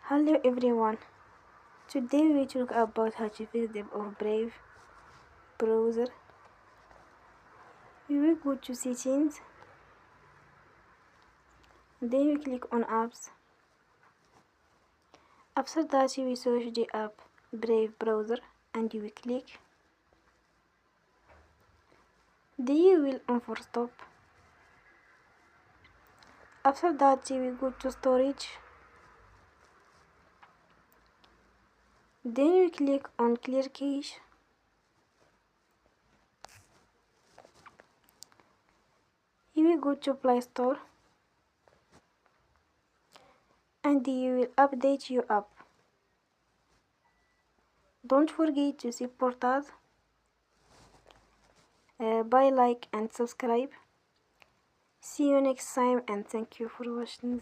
Hello everyone. Today we talk about how to fix the of Brave browser. We will go to settings, then we click on apps. After that we search the app Brave browser and we click. Then you will on for stop. After that we go to storage. Then we click on clear cache. Here we go to Play Store and you will update your app. Don't forget to support us by like and subscribe. See you next time and thank you for watching.